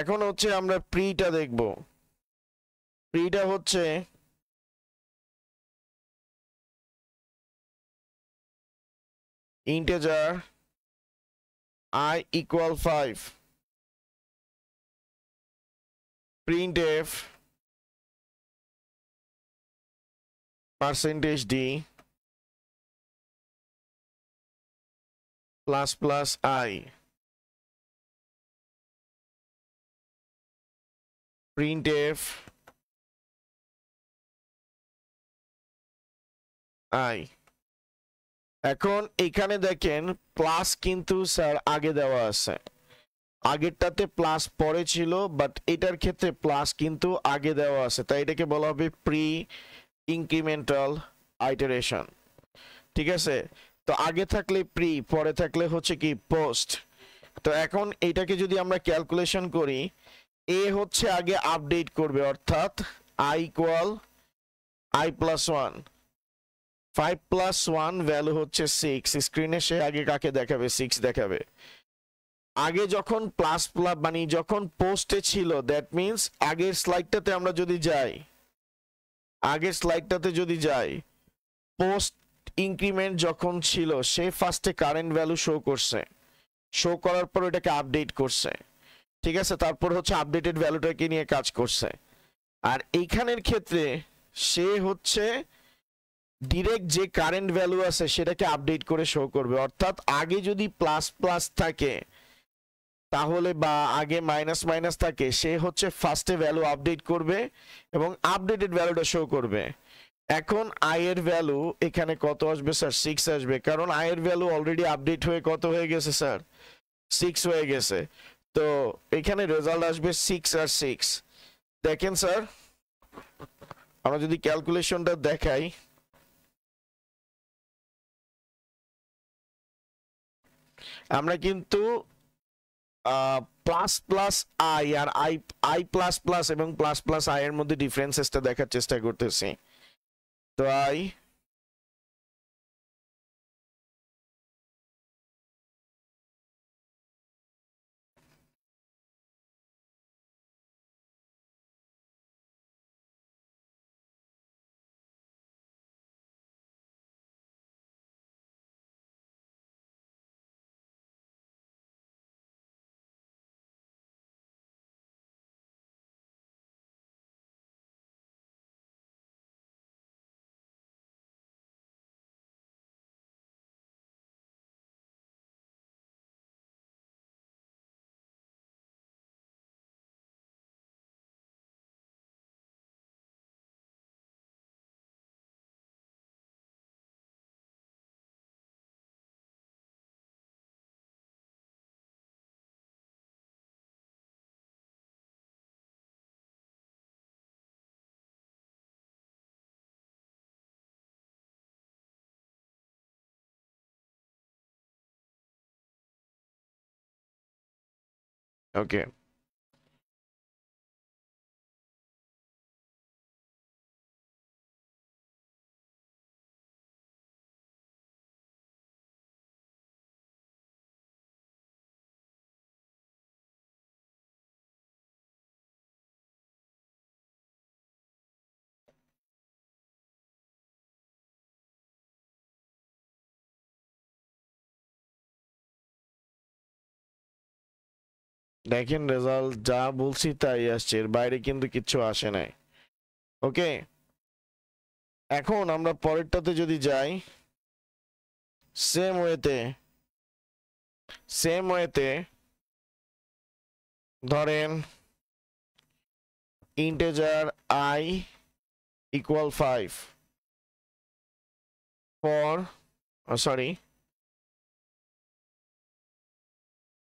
এখন হচ্ছে আমরা প্রিটা দেখব। প্রিটা হচ্ছে integer I equal 5, printf %d plus plus I, printf I। এখন এখানে দেখেন প্লাস কিন্তু স্যার আগে দেওয়া আছে, আগেরটাতে প্লাস পরে ছিল বাট এটার ক্ষেত্রে প্লাস কিন্তু আগে দেওয়া আছে, তাই এটাকে বলা হবে প্রি ইনক্রিমেন্টাল আইটারেশন। ঠিক আছে, তো আগে থাকলে প্রি, পরে থাকলে হচ্ছে কি পোস্ট। তো এখন এটাকে যদি আমরা ক্যালকুলেশন করি, এ হচ্ছে আগে আপডেট করবে অর্থাৎ I equal I plus 1, 5 plus 1 value হচ্ছে 6, স্ক্রিনে সে আগে কাকে দেখাবে? 6 দেখাবে। আগে যখন প্লাস প্লাস মানে যখন পোস্টে ছিল দ্যাট মিনস আগের স্লাইডটাতে আমরা যদি যাই, আগের স্লাইডটাতে যদি যাই, পোস্ট ইনক্রিমেন্ট যখন ছিল সে ফার্স্টে কারেন্ট ভ্যালু শো করছে, শো করার পর এটাকে আপডেট করছে, ঠিক আছে, তারপর হচ্ছে আপডেটেড ভ্যালুটাকে নিয়ে কাজ করছে। আর এইখানের ক্ষেত্রে সে হচ্ছে ডিরেক্ট যে কারেন্ট ভ্যালু আছে সেটাকে আপডেট করে শো করবে, অর্থাৎ আগে যদি প্লাস প্লাস থাকে তাহলে বা আগে মাইনাস মাইনাস থাকে সে হচ্ছে ফার্স্টে ভ্যালু আপডেট করবে এবং আপডেটেড ভ্যালুটা শো করবে। এখন আই এর ভ্যালু এখানে কত আসবে স্যার? 6 আসবে, কারণ আই এর ভ্যালু অলরেডি আপডেট হয়ে কত হয়ে গেছে স্যার? 6 হয়ে গেছে। তো এখানে রেজাল্ট আসবে 6 আর 6। দেখেন স্যার, আমরা যদি ক্যালকুলেশনটা দেখাই, আমরা কিন্তু প্লাস প্লাস আই আর আই আই প্লাস প্লাস এবং প্লাস প্লাস আই এর মধ্যে ডিফারেন্সেসটা দেখার চেষ্টা করতেছি। তো আই ওকে, দেখেন রেজাল্ট যা বলছি তাই আসছে, এর বাইরে কিন্তু কিচ্ছু আসে নাই। ওকে, এখন আমরা পরেরটাতে যদি যাই, সেম ওয়েতে ধরেন integer I equal 5 for sorry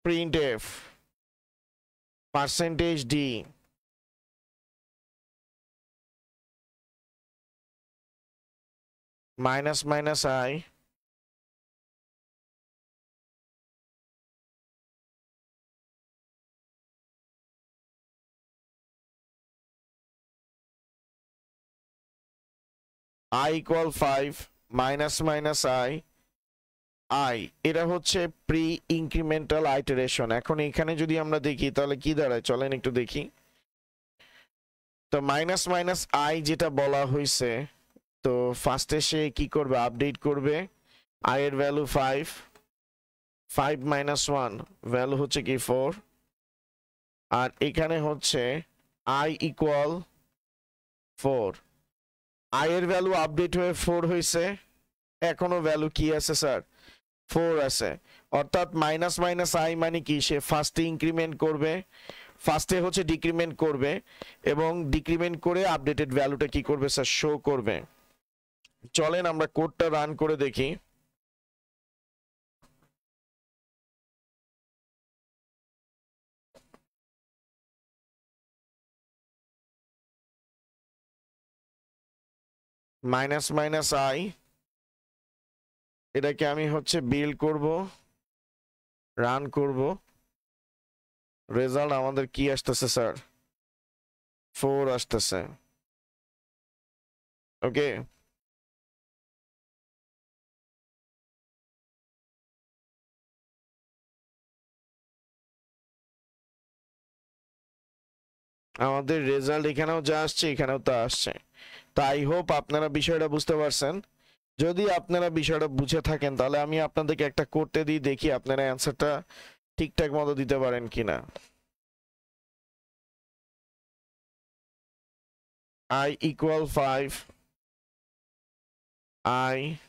printf %d minus minus I equal 5 minus minus I এটা হচ্ছে প্রি ইনক্রিমেন্টাল আইটারেশন। এখন এখানে যদি আমরা দেখি তাহলে কি দাঁড়ায়, চলেন একটু দেখি। তো মাইনাস মাইনাস আই যেটা বলা হয়েছে, তো ফার্স্টে সে কি করবে? আপডেট করবে। আই এর ভ্যালু 5, 5 মাইনাস 1 ভ্যালু হচ্ছে কি 4, আর এখানে হচ্ছে আই ইকুয়াল 4। আই এর ভ্যালু আপডেট হয়ে 4 হয়েছে, এখনো ভ্যালু কি আছে স্যার? 4 আছে। অর্থাৎ মাইনাস মাইনাস আই মানে কি? সে ফার্স্টে ইনক্রিমেন্ট করবে, ফার্স্টে হচ্ছে ডিক্রিমেন্ট করবে এবং ডিক্রিমেন্ট করে আপডেটেড ভ্যালুটা কি করবে স্যার? শো করবে। চলেন আমরা কোডটা রান করে দেখি। মাইনাস মাইনাস আই, এটাকে আমি হচ্ছে বিল্ড করব, রান করব। রেজাল্ট আমাদের কি আসতেছে স্যার? 4 আসতেছে। ওকে, আমাদের রেজাল্ট এখানেও যা আসছে এখানেও তা আসছে। তো আই হোপ আপনারা বিষয়টা বুঝতে পারছেন। যদি আপনারা বিষয়টা বুঝে থাকেন তাহলে আমি আপনাদেরকে একটা করতে দিই, দেখি আপনারা অ্যান্সারটা ঠিকঠাক মতো দিতে পারেন কিনা। I equal 5, I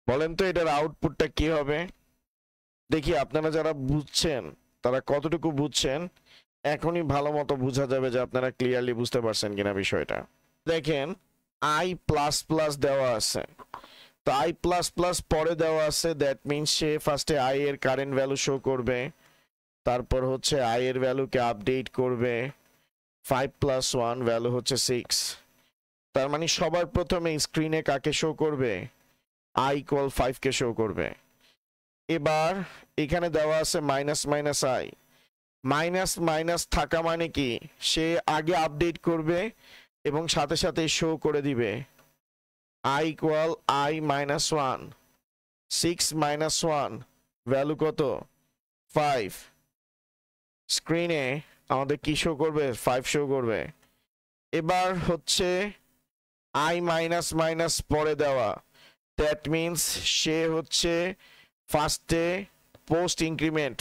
বলেন তো এটার আউটপুটটা কি হবে? দেখি আপনারা যারা বুঝছেন তারা কতটুকু বুঝছেন, এখনই ভালো মতো বোঝা যাবে যে আপনারা ক্লিয়ারলি বুঝতে পারছেন কিনা বিষয়টা। দেখেন আই প্লাস প্লাস দেওয়া আছে, তো আই প্লাস প্লাস পরে দেওয়া আছে, দ্যাট মিনস সে ফার্স্টে আই এর কারেন্ট ভ্যালু শো করবে, তারপর হচ্ছে আই এর ভ্যালুকে আপডেট করবে, 5 প্লাস 1 ভ্যালু হচ্ছে 6। তার মানে সবার প্রথমে স্ক্রিনে কাকে শো করবে? আই ইকুয়াল 5 কে শো করবে। এবার এখানে দেওয়া আছে minus minus I, minus minus থাকা মানে কি সে আগে আপডেট করবে এবং সাথে সাথে শো করে দিবে I equal I minus 1, 6 minus 1 value কত? 5। স্ক্রিনে আমাদের কি শো করবে? 5 শো করবে। এবার হচ্ছে আই মাইনাস মাইনাস পরে দেওয়া, দ্যাট মিনস সে হচ্ছে ফার্স্টে পোস্ট ইনক্রিমেন্ট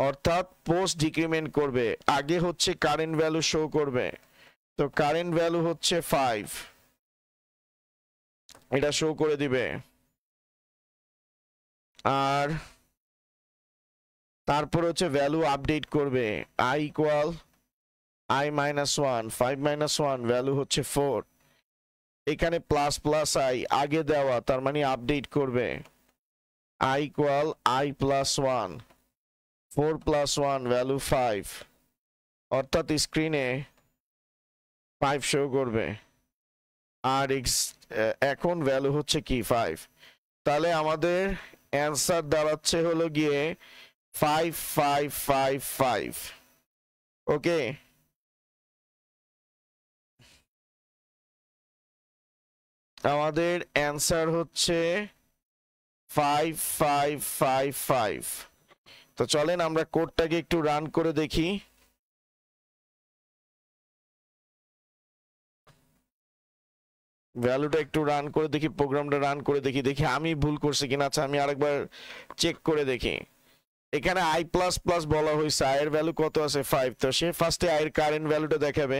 অর্থাৎ পোস্ট ডিক্রিমেন্ট করবে, আগে হচ্ছে কারেন্ট ভ্যালু শো করবে, তো কারেন্ট ভ্যালু হচ্ছে 5, এটা শো করে দিবে। আর তারপর হচ্ছে ভ্যালু আপডেট করবে, I equal I minus 1, 5 minus 1 value হচ্ছে 4। এখানে প্লাস প্লাস আই আগে দেওয়া, তার মানে আপডেট করবে, I equal I plus 1, 4 plus 1 value 5, অর্থাৎ স্ক্রিনে 5 শো করবে। আর এখন ভ্যালু হচ্ছে কি? 5। তাহলে আমাদের অ্যান্সার দাঁড়াচ্ছে হলো গিয়ে 5555। ওকে, আমাদের অ্যান্সার হচ্ছে 5555। তো চলেন আমরা কোডটাকে একটু রান করে দেখি। ভ্যালুটা একটু রান করে দেখি, প্রোগ্রামটা রান করে দেখি, দেখি আমি ভুল করছি কিনা। আচ্ছা আমি আরেকবার চেক করে দেখি। এখানে আই প্লাস প্লাস বলা হয়েছে, আই এর ভ্যালু কত আছে? 5। তো সে ফার্স্টে আই এর কারেন্ট ভ্যালুটা দেখাবে,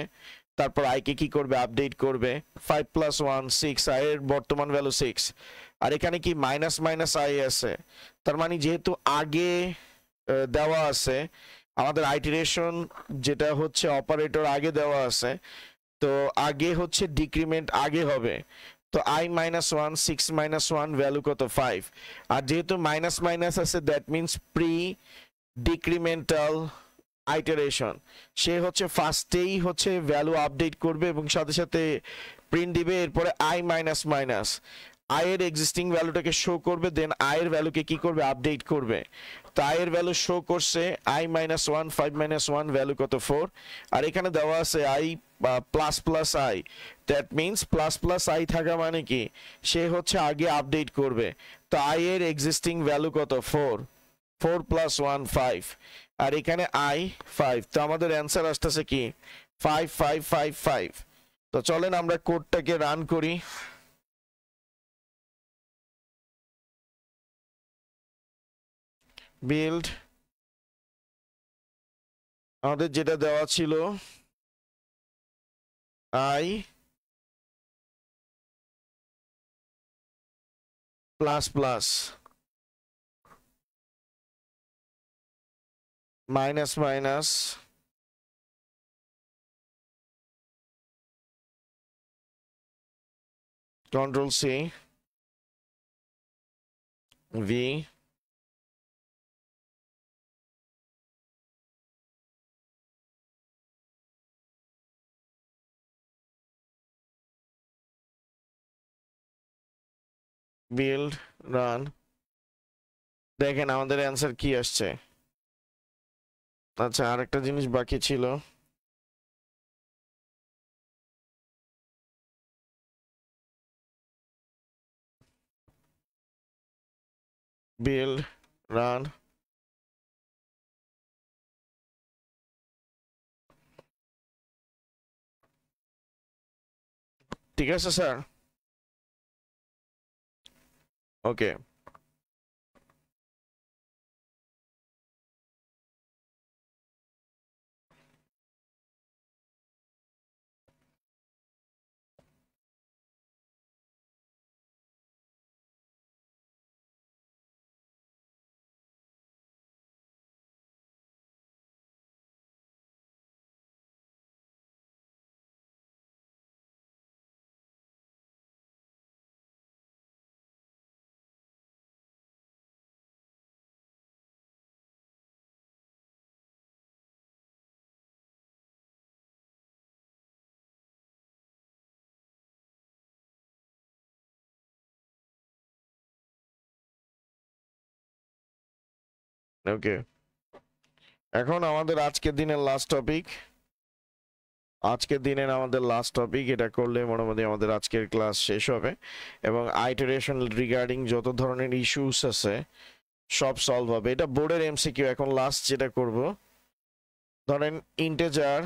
তারপর আই কে কি করবে? আপডেট করবে। 5 প্লাস 1 6, আই এর বর্তমান ভ্যালু 6। আর এখানে কি মাইনাস মাইনাস আই আছে, তার মানে যেহেতু আগে দেওয়া আছে, আমাদের আইটারেশন যেটা হচ্ছে অপারেটর আগে দেওয়া আছে, তো আগে হচ্ছে ডিক্রিমেন্ট আগে হবে। তো আই মাইনাস 1, 6 মাইনাস 1 ভ্যালু কত? 5। আর যেহেতু মাইনাস মাইনাস আছে, that means pre decremental iteration, সে হচ্ছে ফার্স্টেই হচ্ছে ভ্যালু আপডেট করবে এবং সাথে সাথে প্রিন্ট দিবে, এরপরে আই মাইনাস মাইনাস আই এর এক্সিস্টিং ভ্যালুটাকে শো করবে, দেন আই এর ভ্যালুকে কি করবে? আপডেট করবে। তো আই এর ভ্যালু শো করছে আই মাইনাস 1, 5 মাইনাস 1 ভ্যালু কত? 4। আর এখানে দেওয়া আছে I plus plus I, that means plus plus I থাকা মানে কি সে হচ্ছে আগে আপডেট করবে। তো আই এর এক্সিস্টিং ভ্যালু কত? 4, 4 প্লাস 1 5। আর এখানে আই 5, তো আমাদের অ্যান্সার আসতেছে কি? 5555। তো চলেন আমরা কোডটাকে রান করি। বিল্ড, আমাদের যেটা দেওয়া ছিল I plus plus minus minus Control C, V, build, run. দেখেন আমাদের অ্যান্সার কি আসছে। আচ্ছা, আরেকটা জিনিস বাকি ছিল। build, run. ঠিক আছে স্যার? ওকে, ওকে। এখন আমাদের আজকের দিনের লাস্ট টপিক, এটা করলে মোটামুটি আমাদের আজকের ক্লাস শেষ হবে এবং আইটারেশন রিগার্ডিং যত ধরনের ইস্যুস আছে সব সলভ হবে। এটা বোর্ডের এমসিকিউ। এখন লাস্ট যেটা করব, ধরেন ইন্টিজার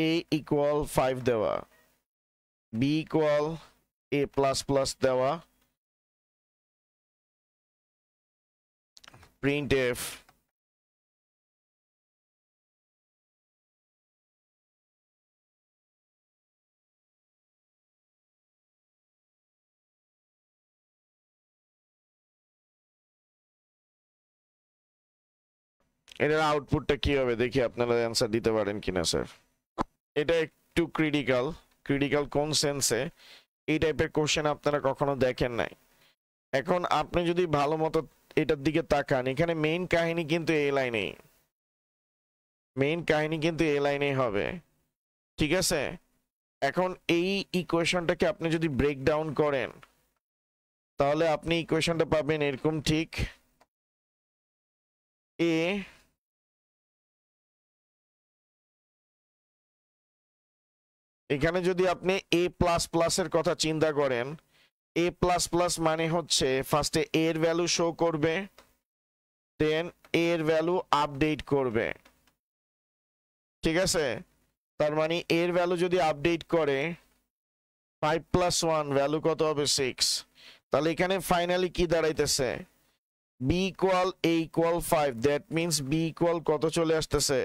a ইকুয়াল 5 দেওয়া, b equal a plus plus দেওয়া, প্রিন্ট এফ এটার আউটপুটটা কি হবে দেখি আপনারা অ্যান্সার দিতে পারেন কিনা স্যার। এটা একটু ক্রিটিক্যাল কোন সেন্সে, এই টাইপের কোশ্চেন আপনারা কখনো দেখেন নাই। এখন আপনি যদি ভালো মতো এটার দিকে তাকান, এখানে মেইন কাহিনী কিন্তু এই লাইনেই হবে, ঠিক আছে? এখন এই ইকুয়েশনটাকে আপনি যদি ব্রেক ডাউন করেন তাহলে আপনি ইকুয়েশনটা পাবেন এরকম, ঠিক এ এখানে যদি আপনি a প্লাস প্লাসের কথা চিন্তা করেন, a প্লাস প্লাস মানে হচ্ছে ফার্স্টে এর ভ্যালু শো করবে, দেন এর ভ্যালু আপডেট করবে, ঠিক আছে? তার মানে এর ভ্যালু যদি আপডেট করে 5 প্লাস 1 ভ্যালু কত হবে 6। তাহলে এখানে ফাইনালি কি দাঁড়াইতেছে, b equal a equal 5, that means b equal কত চলে আসতেছে,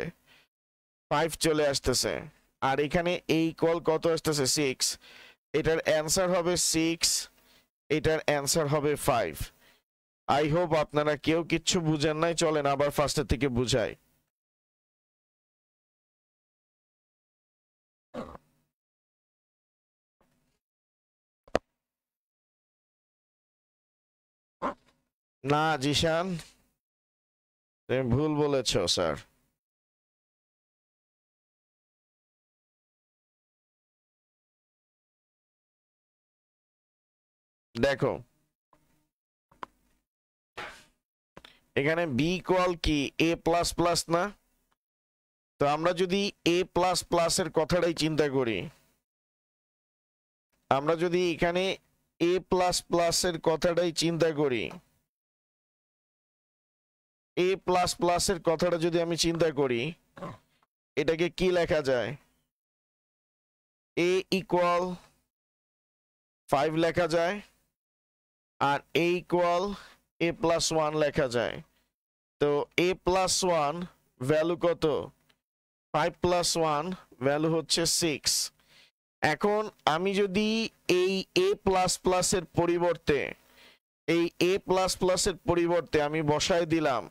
5 চলে আসতেছে। আর এখানে a ইকুয়াল কত আসতেছে 6, এটার অ্যান্সার হবে 6, এটার অ্যান্সার হবে 5। আই হোপ আপনারা কেউ কিচ্ছু বুঝেন নাই, চলেন আবার ফার্স্টের থেকে বুঝাই। না জিশান, তুমি ভুল বলেছো স্যার। দেখো এখানে বি ইকুয়াল কি এ প্লাস প্লাস না? তো আমরা যদি এ প্লাস প্লাস এর কথাটাই চিন্তা করি, আমরা যদি এখানে এ প্লাস প্লাস এর কথাটাই চিন্তা করি, এ প্লাস প্লাস এর কথাটা যদি আমি চিন্তা করি, এটাকে কি লেখা যায়, এ ইকুয়াল 5 লেখা যায় আর এ ইকুয়াল এ প্লাস 1 লেখা যায়। তো এ প্লাস 1 ভ্যালু কত, 5 প্লাস 1 ভ্যালু হচ্ছে 6। এখন আমি যদি এই এ প্লাস প্লাস এর পরিবর্তে, এই এ প্লাস প্লাস এর পরিবর্তে আমি বসায় দিলাম,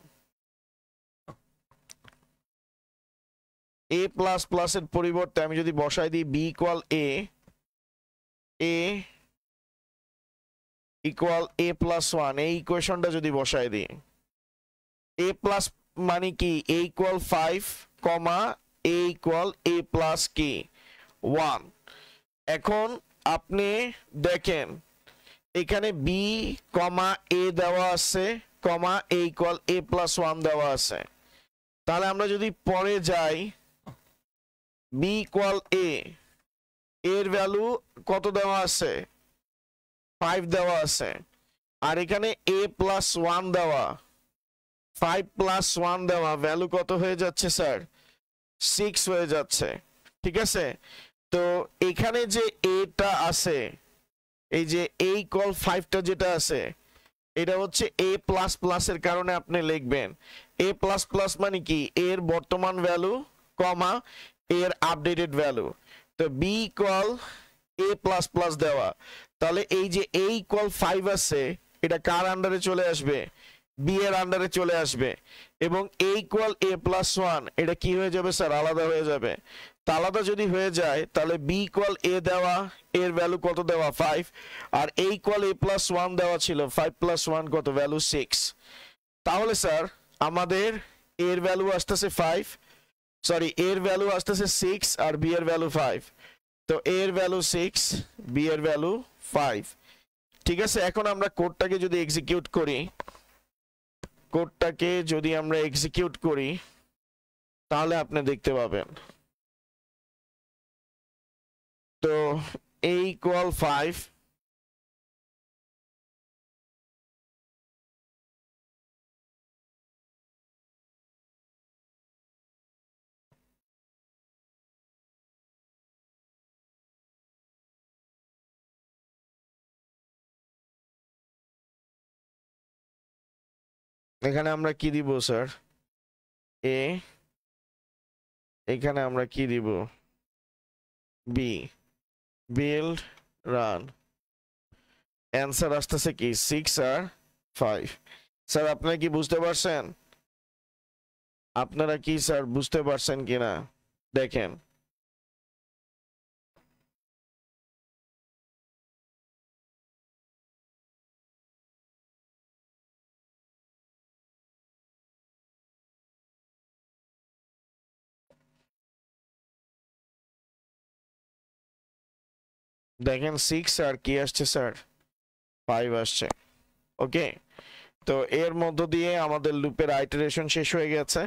এ প্লাস প্লাস এর পরিবর্তে আমি যদি বসায় দিই বি ইকুয়াল এ, এ ইকুয়াল এ প্লাস ওয়ান, এই ইকুয়েশনটা যদি বসায় দিই, এ প্লাস মানে কি এ ইকুয়াল 5 কমা এ ইকুয়াল এ প্লাস কি 1। এখন আপনি দেখেন এখানে বি কমা এ দেওয়া আছে কমা এ ইকুয়াল এ প্লাস 1 দেওয়া আছে। তাহলে আমরা যদি পরে যাই, বি ইকুয়াল এ, এর ভ্যালু কত দেওয়া আছে 5 দেওয়া আছে, আর এখানে এ প্লাস 1 দেওয়া, 5 প্লাস 1 দেওয়া, ভ্যালু কত হয়ে যাচ্ছে স্যার 6 হয়ে যাচ্ছে। ঠিক আছে, তো এখানে যে এটা আছে, এই যে এ ইকুয়াল 5টা যেটা আছে, এটা হচ্ছে এ প্লাস প্লাস এর কারণে আপনি লিখবেন এ প্লাস প্লাস মানে কি এর বর্তমান ভ্যালু কমা এর আপডেটেড ভ্যালু। তো বি ইকুয়াল এ প্লাস প্লাস দেওয়া, তাহলে এই যে এ ইকুয়াল 5 আছে এটা কার আন্ডারে চলে আসবে, বি এর আন্ডারে চলে আসবে, এবং এ ইকুয়াল এ প্লাস 1 এটা কি হয়ে যাবে স্যার আলাদা হয়ে যাবে। তা আলাদা যদি হয়ে যায় তাহলে বি ইকুয়াল এ দেওয়া, এর ভ্যালু কত দেওয়া 5, আর এ ইকুয়াল এ প্লাস 1 দেওয়া ছিল 5 প্লাস 1 কত ভ্যালু 6। তাহলে স্যার আমাদের এর ভ্যালু আসতেছে 5, সরি এর ভ্যালু আসতেছে 6 আর বি এর ভ্যালু 5। তো এর ভ্যালু 6, বি এর ভ্যালু 5। ঠিক আছে, এখন আমরা কোডটাকে যদি এক্সিকিউট করি, কোডটাকে যদি আমরা এক্সিকিউট করি তাহলে আপনি দেখতে পাবেন, তো a ইকুয়াল 5, এখানে আমরা কি দিব স্যার a, এখানে আমরা কি দিব b, বিল্ড রান, অ্যান্সার আসতেছে কি 6 আর 5। স্যার আপনারা কি বুঝতে পারছেন, আপনারা কি স্যার বুঝতে পারছেন কিনা দেখেন। দেখেন 6 আর কি আসছে স্যার 5 আসছে। ওকে, তো এর মধ্য দিয়ে আমাদের লুপের আইটারেশন শেষ হয়ে গেছে।